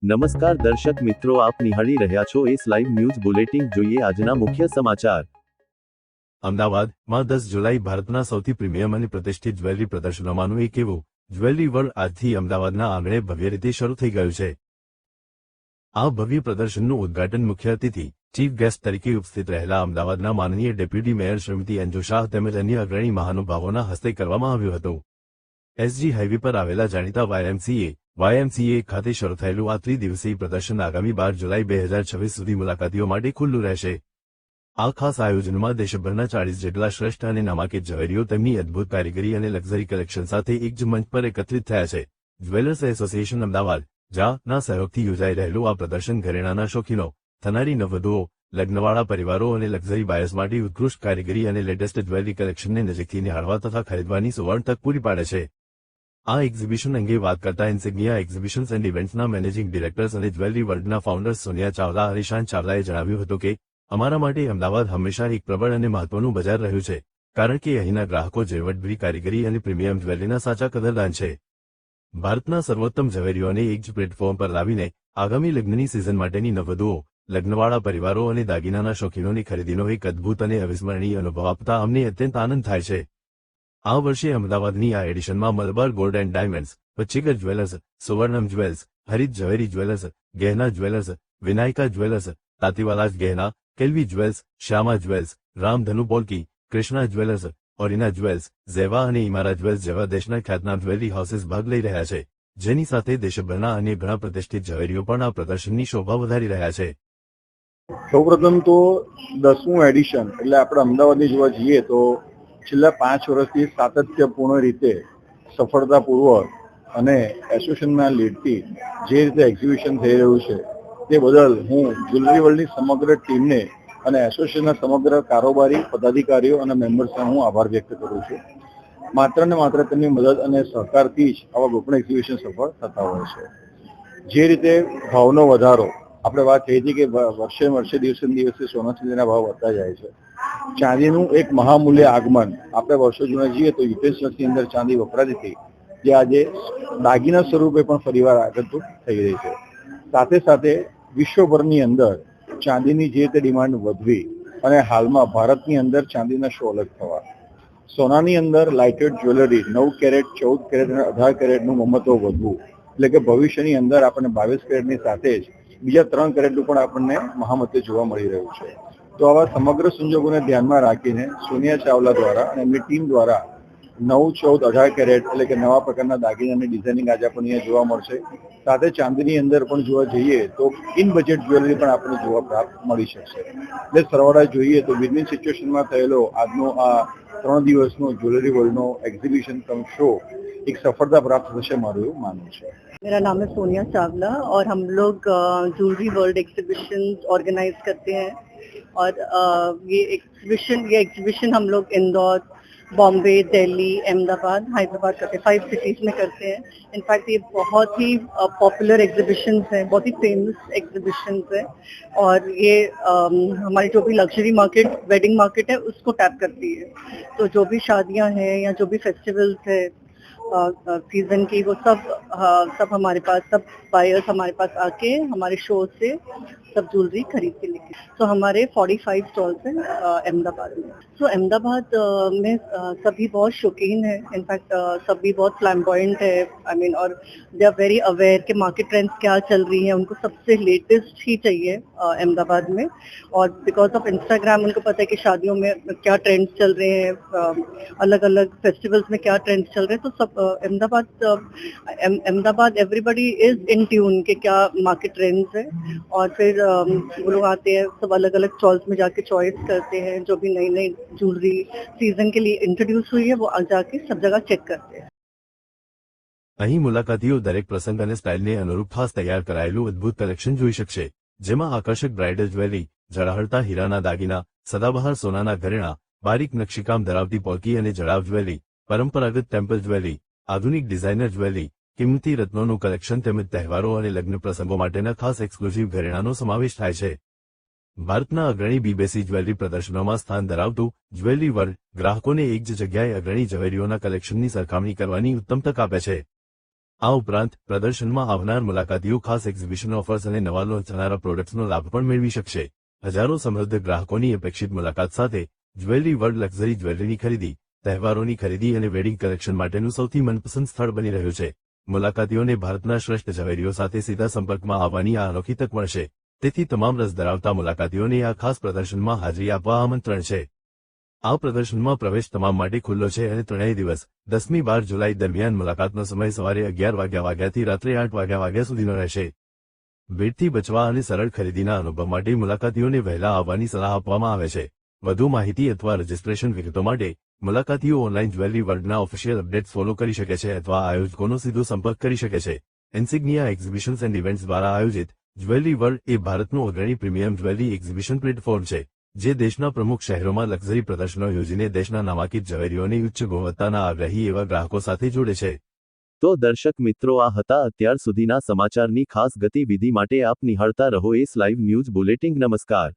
નમસ્કાર દર્શક મિત્રો, આપ નિહાળી રહ્યા છો એસ લાઈવ ન્યૂઝ બુલેટિન। જોઈએ આજના મુખ્ય સમાચાર। અમદાવાદમાં 10 જુલાઈ ભારતના સૌથી પ્રીમિયમ અને પ્રતિષ્ઠિત જ્વેલરી પ્રદર્શનોમાંનું એક એવું જ્વેલરી વર્લ્ડ આજથી અમદાવાદના આંગણે ભવ્ય રીતે શરૂ થઈ ગયું છે। આ ભવ્ય પ્રદર્શનનું ઉદ્ઘાટન મુખ્ય અતિથિ ચીફ ગેસ્ટ તરીકે ઉપસ્થિત રહેલા અમદાવાદના માનનીય ડેપ્યુટી મેયર શ્રીમતી અંજુ શાહ તેમજ અન્ય અગ્રણી મહાનુભાવોના હસ્તે કરવામાં આવ્યું હતું। એસજી હાઈવે પર આવેલા જાણીતા વાયએમસીએ ખાતે શરૂ થયેલું આ ત્રિદિવસીય પ્રદર્શન આગામી 12 જુલાઈ 2026 સુધી મુલાકાતીઓ માટે ખુલ્લું રહેશે। આ ખાસ આયોજનમાં દેશભરના 40 જેટલા શ્રેષ્ઠ અને નામાંકિત ઝવેરીઓ તેમની અદ્ભુત કારીગરી અને લક્ઝરી કલેક્શન સાથે એક જ મંચ પર એકત્રિત થયા છે। જ્વેલર્સ એસોસિએશન અમદાવાદ ના સહયોગથી યોજાઈ રહેલું આ પ્રદર્શન ઘરેણાના શોખીનો, થનારી નવવધુઓ, લગ્નવાળા પરિવારો અને લક્ઝરી બાયર્સ માટે ઉત્કૃષ્ટ કારીગરી અને લેટેસ્ટ જ્વેલરી કલેક્શનને નજીકથી નિહાળવા તથા ખરીદવાની સુવર્ણ તક પૂરી પાડે છે। આ એક્ઝિબિશન અંગે વાત કરતા ઇન્સિગ્નિયા એક્ઝિબિશન્સ એન્ડ ઇવેન્ટ્સના મેનેજિંગ ડિરેક્ટર્સ અને જ્વેલરી વર્લ્ડના ફાઉન્ડર્સ સોનિયા ચાવલા અને શાન ચાવલાએ જણાવ્યું હતું કે અમારા માટે અમદાવાદ હંમેશા એક પ્રબળ અને મહત્વનું બજાર રહ્યું છે, કારણ કે અહીંના ગ્રાહકો ઝીણવટભરી કારીગરી અને પ્રીમિયમ જ્વેલરીના સાચા કદરદાન છે। ભારતના સર્વોત્તમ ઝવેરીઓને એક જ પ્લેટફોર્મ પર લાવીને આગામી લગ્નની સિઝન માટેની નવવધુઓ, લગ્નવાળા પરિવારો અને દાગીનાના શોખીનોની ખરીદીનો એક અદ્ભુત અને અવિસ્મરણીય અનુભવ આપતા અમને અત્યંત આનંદ થાય છે। આ વર્ષે અમદાવાદની આ એડિશનમાં Malabar gold and diamonds, Pachchigar jewellers, Suvarnam jewels, Harit Zaveri jewellers, Gahena jewellers, Vinayaka jewellers, તાતીવાલાજ Gahena, Kelvi jewels, Shyama jewels, Ramdhanu polki, Krishna jewellers, Orina jewels, Zeva અને ઇમારા જ્વેલ્સ જેવા દેશના ખ્યાતનામ જ્વેલરી હાઉસીસ ભાગ લઈ રહ્યા છે, જેની સાથે દેશભરના અન્ય ઘણા પ્રતિષ્ઠિત ઝવેરીઓ પણ આ પ્રદર્શનની શોભા વધારી રહ્યા છે। સૌપ્રથમ તો 10મું એડિશન એટલે આપણે અમદાવાદની જોવા જઈએ તો છેલ્લા 5 વર્ષથી સાતત્યપૂર્ણ રીતે સફળતાપૂર્વક અને એસોસિએશનના લીડથી જે રીતે એક્ઝિબિશન થઈ રહ્યું છે તે બદલ હું જ્વેલરી વર્લ્ડની સમગ્ર ટીમને અને એસોસિએશનના સમગ્ર કારોબારી પદાધિકારીઓ અને મેમ્બર્સનો હું આભાર વ્યક્ત કરું છું। માત્ર ને માત્ર તેમની મદદ અને સહકારથી જ આવા કોઈપણ એક્ઝિબિશન સફળ થતા હોય છે। જે રીતે ભાવનો વધારો આપણે વાત થઈ હતી કે વર્ષે દિવસે દિવસે સોના ચાંદીના ભાવ વધતા જાય છે। ચાંદીનું એક મહામૂલ્ય આગમન આપણે વર્ષો જૂના જઈએ તો યુટેન્સિલ્સની અંદર ચાંદી વપરાતી હતી, જે આજે દાગીના સ્વરૂપે પણ ફરીવાર આગળ થઈ રહી છે। સાથે સાથે વિશ્વભરની અંદર ચાંદીની જે રીતે ડિમાન્ડ વધવી અને હાલમાં ભારતની અંદર ચાંદીના શો અલગ થવા, સોનાની અંદર લાઇટેડ જ્વેલરી 9 કેરેટ, 14 કેરેટ અને 18 કેરેટનું મહત્વ વધવું, એટલે કે ભવિષ્યની અંદર આપણને 22 કેરેટની સાથે જ બીજા 3 કેરેટનું પણ આપણને મહામત્ય જોવા મળી રહ્યું છે। તો આવા સમગ્ર સંજોગોને ધ્યાનમાં રાખીને સોનિયા ચાવલા દ્વારા અને એમની ટીમ દ્વારા 9, 14, 18 કેરેટ એટલે કે નવા પ્રકારના દાગીનાની ડિઝાઇનિંગ આજે આપણને અહીંયા જોવા મળશે। સાથે ચાંદીની અંદર પણ જોવા જઈએ તો ઇન બજેટ જ્વેલરી પણ આપણને જોવા પ્રાપ્ત મળી શકશે। એટલે સરવાળા જોઈએ તો વિન વિન સિચ્યુએશનમાં થયેલો આજનો આ 3 દિવસનો જ્વેલરી વર્લ્ડનો એક્ઝિબિશન કમ શો एक सफलता प्राप्त थशे मारू એવું માનવું છે। मेरा नाम है सोनिया चावला और हम लोग ज्वेलरी वर्ल्ड एग्जीबिशन ऑर्गेनाइज करते हैं और ये एग्जीबिशन हम लोग इंदौर, बॉम्बे, दिल्ली, अहमदाबाद, हैदराबाद करते हैं, 5 सिटीज में करते हैं। इनफैक्ट ये बहुत ही पॉपुलर एग्जीबिशंस हैं, बहुत ही फेमस एग्जीबिशंस हैं और ये हमारी जो भी लग्जरी मार्केट, वेडिंग मार्केट है उसको टैप करती है। तो जो भी शादियां हैं या जो भी फेस्टिवल्स है सीजन की, वो सब हमारे पास, सब बायर्स हमारे पास आके हमारे शो से सब ज्वेलरी खरीद के लेके। तो हमारे 45 स्टॉल्स हैं अहमदाबाद में। तो अहमदाबाद में सभी बहुत शौकीन है, इनफैक्ट सभी बहुत फ्लैम्बॉयंट है, आई मीन, और दे आर वेरी अवेयर कि मार्केट ट्रेंड्स क्या चल रही हैं, उनको सबसे लेटेस्ट ही चाहिए अहमदाबाद में। और बिकॉज ऑफ इंस्टाग्राम उनको पता है कि शादियों में क्या ट्रेंड्स चल रहे हैं, अलग अलग फेस्टिवल्स में क्या ट्रेंड्स चल रहे हैं। तो सब Ahmedabad everybody is in tune कि क्या मार्केट ट्रेंड्स है और फिर वो लोग आते हैं, सब अलग अलग स्टॉल्स में जाके चॉइस करते हैं, जो भी नई नई ज्वेलरी सीजन के लिए इंट्रोड्यूस हुई है वो जाके सब जगह चेक करते हैं। અહીં મુલાકાતીઓ દરેક પ્રસંગ અને સ્ટાઇલને અનુરૂપ ખાસ તૈયાર કરાયેલું અદ્ભુત કલેક્શન જોઈ શકશે, જેમાં આકર્ષક બ્રાઇડલ જ્વેલરી, ઝળહળતા હીરાના દાગીના, સદાબહાર સોનાના ઘરેણાં, બારીક નકશીકામ ધરાવતી પોલ્કી અને જડાવ જ્વેલરી, પરંપરાગત ટેમ્પલ જ્વેલરી, આધુનિક ડિઝાઇનર જ્વેલરી, કિંમતી રત્નોનું કલેક્શન તેમજ તહેવારો અને લગ્ન પ્રસંગો માટેના ખાસ એક્સક્લુઝિવ ઘરેણાંનો સમાવેશ થાય છે। ભારતના અગ્રણી બીબીસી જ્વેલરી પ્રદર્શનોમાં સ્થાન ધરાવતું જ્વેલરી વર્લ્ડ ગ્રાહકોને એક જ જગ્યાએ અગ્રણી ઝવેરીઓના કલેક્શનની સરખામણી કરવાની ઉત્તમ તક આપે છે। આ ઉપરાંત પ્રદર્શનમાં આવનાર મુલાકાતીઓ ખાસ એક્ઝિબિશન ઓફર્સ અને નવા લોન્ચ થનારા પ્રોડક્ટ્સનો લાભ પણ મેળવી શકશે. હજારો સમૃદ્ધ ગ્રાહકોની અપેક્ષિત મુલાકાત સાથે જ્વેલરી વર્લ્ડ લક્ઝરી જ્વેલરીની ખરીદી, તહેવારોની ખરીદી અને વેડિંગ કલેક્શન માટેનું સૌથી મનપસંદ સ્થળ બની રહ્યું છે. મુલાકાતીઓને ભારતના શ્રેષ્ઠ ઝવેરીઓ સાથે સીધા સંપર્કમાં આવવાની આ અનોખી તક મળશે. તેથી તમામ રસ ધરાવતા મુલાકાતીઓને આ ખાસ પ્રદર્શનમાં હાજરી આપવા આમંત્રણ છે. આ પ્રદર્શનમાં પ્રવેશ તમામ માટે ખુલ્લો છે અને 3 દિવસ 10-12 જુલાઈ દરમિયાન મુલાકાતનો સમય સવારે 11 વાગ્યાથી રાત્રે 8 વાગ્યા સુધીનો રહેશે. ભીડથી બચવા અને સરળ ખરીદીના અનુભવ માટે મુલાકાતીઓને વહેલા આવવાની સલાહ આપવામાં આવે છે. વધુ માહિતી અથવા રજિસ્ટ્રેશન વિગતો માટે મુલાકાતીઓ ઓનલાઈન જ્વેલરી વર્લ્ડના ઓફિશિયલ અપડેટ્સ ફોલો કરી શકે છે અથવા આયોજકોનો સીધો સંપર્ક કરી શકે છે. ઇન્સિગ્નિયા એક્ઝિબિશન્સ એન્ડ ઇવેન્ટ્સ દ્વારા આયોજિત જ્વેલરી વર્લ્ડ એ ભારતનું અગ્રણી પ્રીમિયમ જ્વેલરી એક્ઝિબિશન પ્લેટફોર્મ છે, જે દેશના પ્રમુખ શહેરોમાં લક્ઝરી પ્રદર્શનો યોજીને દેશના નામાંકિત ઝવેરીઓને ઉચ્ચ ગુણવત્તાના આગ્રહી એવા ગ્રાહકો સાથે જોડે છે. તો દર્શક મિત્રો, આ હતા અત્યાર સુધીના સમાચારની ખાસ ગતિવિધિ માટે આપ નિહાળતા રહો એસ લાઈવ ન્યૂઝ બુલેટિન. નમસ્કાર.